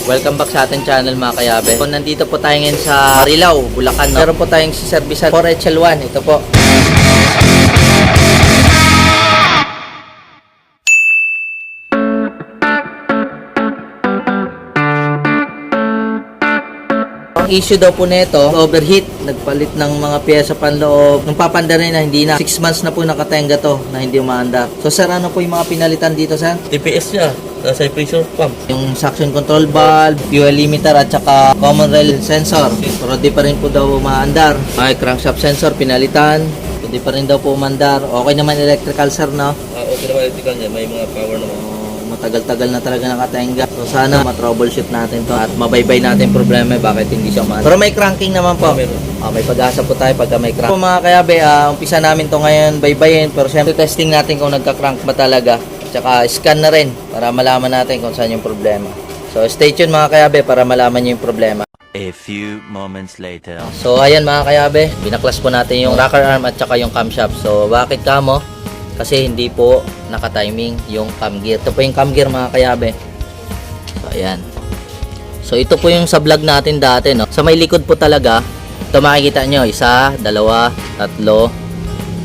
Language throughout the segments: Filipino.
Welcome back sa ating channel mga kayabe. So, nandito po tayo ngayon sa Marilao, Bulacan. No? Meron po tayong siservisan 4HL1. Ito po. Ang issue daw po nito, overheat. Nagpalit ng mga pyesa panloob. Nung papanda rin na hindi na. 6 months na po nakatenga to na hindi umaanda. So sir, ano po yung mga pinalitan dito sir? TPS niya, sa pressure pump. Yung suction control valve, fuel limiter at saka common rail sensor. Pero di pa rin po daw umaandar. May crankshaft sensor pinalitan. Hindi pa rin daw po umandar. Okay naman electrical sir, no? Okay naman electrical niya, may mga power naman. Matagal-tagal na talaga nakatenga. So sana ma-troubleshoot natin to at mabaybay natin problema bakit hindi siya umaandar. Pero may cranking naman po. May pag-asa po tayo pagka may crank. So mga kayabe, umpisa namin to ngayon baybayin. Pero syempre testing natin kung nagka-crank ba talaga. Tsaka scan na rin para malaman natin kung saan yung problema. So stay tuned mga kayabe para malaman nyo yung problema. A few moments later. So ayan mga kayabe, binaklas po natin yung rocker arm at saka yung camshaft. So bakit kamo? Kasi hindi po naka-timing yung cam gear. Ito po yung cam gear mga kayabe. So ayan. So ito po yung sa vlog natin dati, no. Sa may likod po talaga, ito makikita nyo, 1, 2, 3, 4,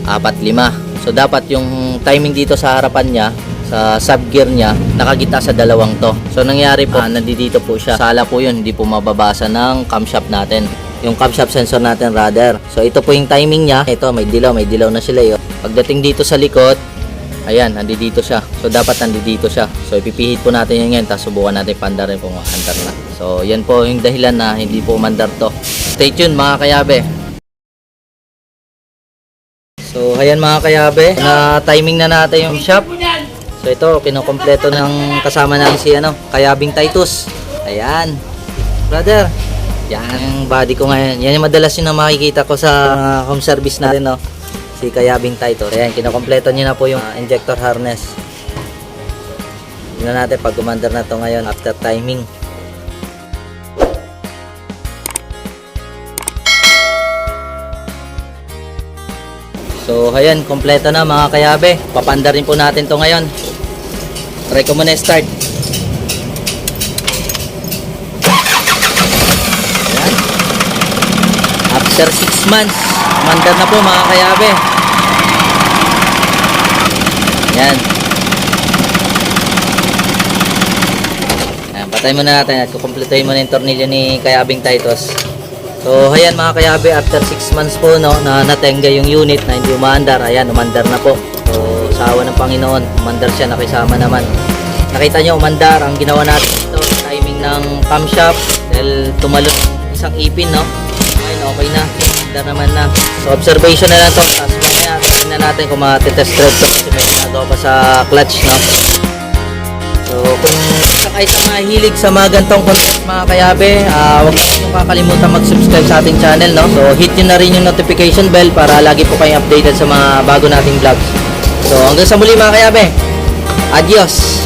5. So dapat yung timing dito sa harapan niya, sa sub gear niya, nakagita sa dalawang to. So nangyari po, nandito po siya. Sala po yun, hindi po mababasa ng camshaft natin. Yung camshaft sensor natin rather. So ito po yung timing niya. Ito may dilaw na sila yun. Pagdating dito sa likod, ayan, nandito siya. So dapat nandito siya. So ipipihit po natin yan ngayon, tapos subukan natin pandarin kung andar na. So yan po yung dahilan na hindi po mandar to. Stay tuned mga kayabe. So ayan mga kayabe, na timing na natin yung shop. So ito, kinukompleto ng kasama natin si Kayabing Titus. Ayan. Brother, yan yung body ko ngayon. Yan yung madalas yun na makikita ko sa home service natin, no? Si Kayabing Titus. Ayan, kinukompleto niya na po yung injector harness. Tingnan natin pag gumandar na to ngayon after timing. So ayan, kompleto na mga kayabe. Papanda rin po natin to ngayon. Try ko muna start. Ayan. After 6 months, mandar na po mga kayabe. Ayan. Ayan, patay muna natin at kukumpletuhin muna yung tornilyo ni Kayabing Titus. So ayan mga kayabe, after 6 months po, no, na natenga yung unit na hindi umaandar. Ayan, umandar na po. So sa awa ng Panginoon, umandar siya, nakisama naman. Nakita nyo, umandar. Ang ginawa natin ito, timing ng camshaft dahil tumalon isang ipin, no. Ayun, okay na, umandar naman na. So observation na lang to. Tapos mamaya tingnan natin kung matitest drive to kasi may ginagawa pa sa clutch, no. So kung sakay sa mahilig sa mga gantong content mga kayabe, huwag nyo kakalimutan mag-subscribe sa ating channel, no? So hit nyo na rin yung notification bell para lagi po kayong updated sa mga bago nating vlogs. So hanggang sa muli mga kayabe, adios!